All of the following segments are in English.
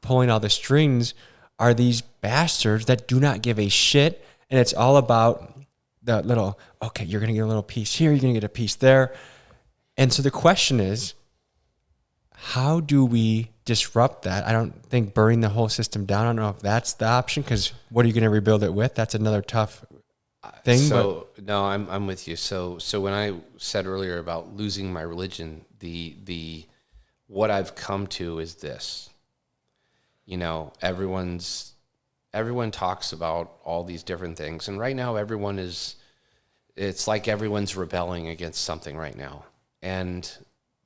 pulling all the strings are these bastards that do not give a shit. And it's all about the little, okay, you're going to get a little piece here, you're going to get a piece there. And so the question is, how do we disrupt that? I don't think burning the whole system down, I don't know if that's the option, because what are you going to rebuild it with? That's another tough thing. So no, I'm with you. So when I said earlier about losing my religion, the what I've come to is this. You know, everyone talks about all these different things, and right now it's like everyone's rebelling against something right now. And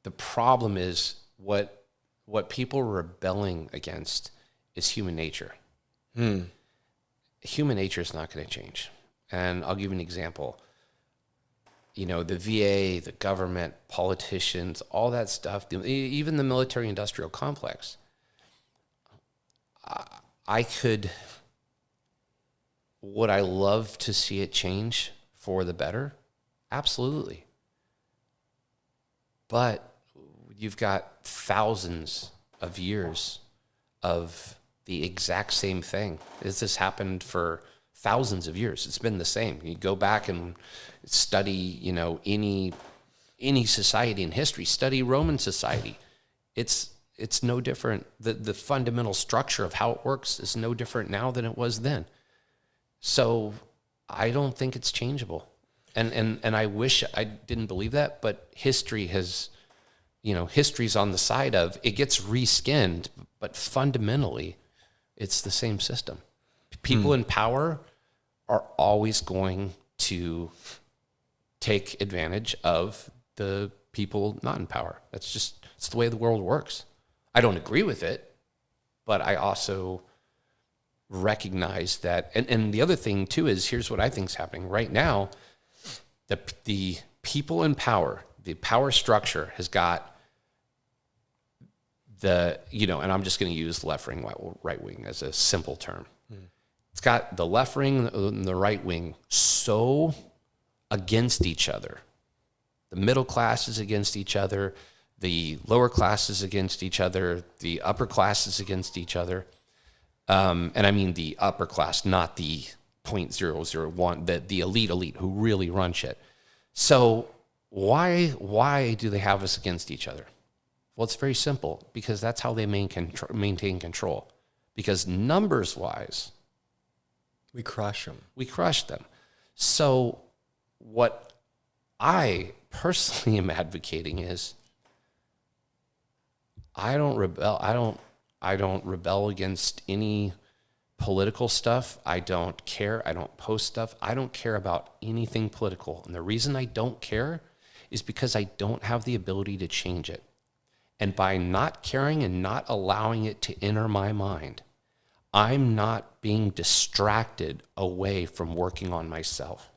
the problem is what people are rebelling against is human nature. Human nature is not going to change. And I'll give you an example. You know, the VA, the government, politicians, all that stuff, even the military-industrial complex. Would I love to see it change for the better? Absolutely. But you've got thousands of years of the exact same thing. This has happened for thousands of years. It's been the same. You go back and study, you know, any society in history, study Roman society. It's no different. The fundamental structure of how it works is no different now than it was then. So I don't think it's changeable. And I wish I didn't believe that, but history has, you know, history's on the side of it gets reskinned, but fundamentally it's the same system. People in power are always going to take advantage of the people not in power. It's the way the world works. I don't agree with it, but I also recognize that. And the other thing too is, here's what I think is happening right now. The people in power, the power structure has got and I'm just going to use left wing, right wing as a simple term. It's got the left wing and the right wing so against each other. The middle class is against each other. The lower class is against each other. The upper class is against each other. And I mean the upper class, not the 0.001, the elite who really run shit. So why do they have us against each other? Well, it's very simple, because that's how they maintain control. Because numbers-wise, we crush them. So what I personally am advocating is I don't rebel against any political stuff. I don't care. I don't post stuff. I don't care about anything political. And the reason I don't care is because I don't have the ability to change it. And by not caring and not allowing it to enter my mind, I'm not being distracted away from working on myself.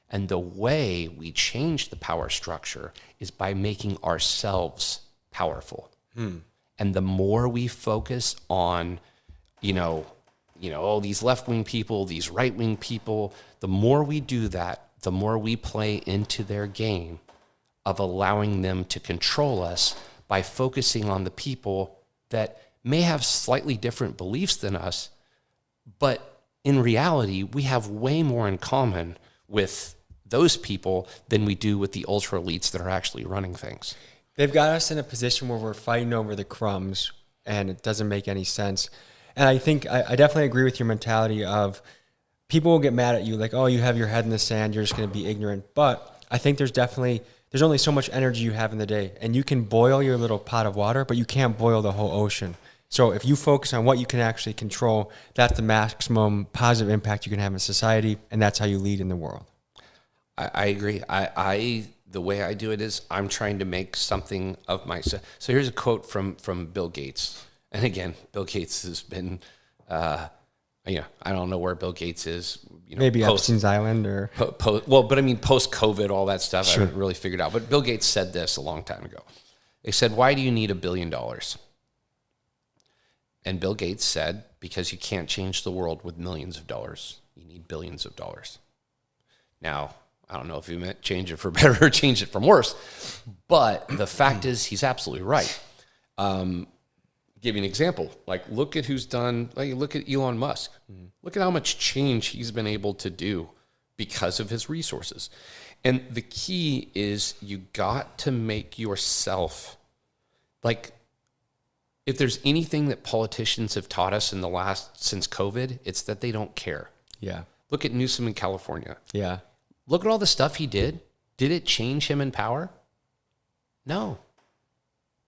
And the way we change the power structure is by making ourselves powerful. And the more we focus on, these left-wing people, these right-wing people, the more we do that, the more we play into their game of allowing them to control us by focusing on the people that may have slightly different beliefs than us, but in reality, we have way more in common with those people than we do with the ultra elites that are actually running things. They've got us in a position where we're fighting over the crumbs, and it doesn't make any sense. And I think I definitely agree with your mentality of people will get mad at you like, oh, you have your head in the sand, you're just going to be ignorant. But I think there's only so much energy you have in the day, and you can boil your little pot of water, but you can't boil the whole ocean. So if you focus on what you can actually control, that's the maximum positive impact you can have in society, and that's how you lead in the world. I agree. The way I do it is I'm trying to make something of myself. So here's a quote from Bill Gates. And again, Bill Gates has been, I don't know where Bill Gates is. Maybe Epstein's Island or... post-COVID, all that stuff, Sure. I haven't really figured out. But Bill Gates said this a long time ago. They said, why do you need $1 billion? And Bill Gates said, because you can't change the world with millions of dollars. You need billions of dollars. Now, I don't know if he meant change it for better or change it from worse, but the fact is he's absolutely right. give you an example. Like, look at who's done, like, look at Elon Musk. Look at how much change he's been able to do because of his resources. And the key is you got to make yourself, like, if there's anything that politicians have taught us in the since COVID, it's that they don't care. Yeah. Look at Newsom in California. Yeah. Look at all the stuff he did. Did it change him in power? No.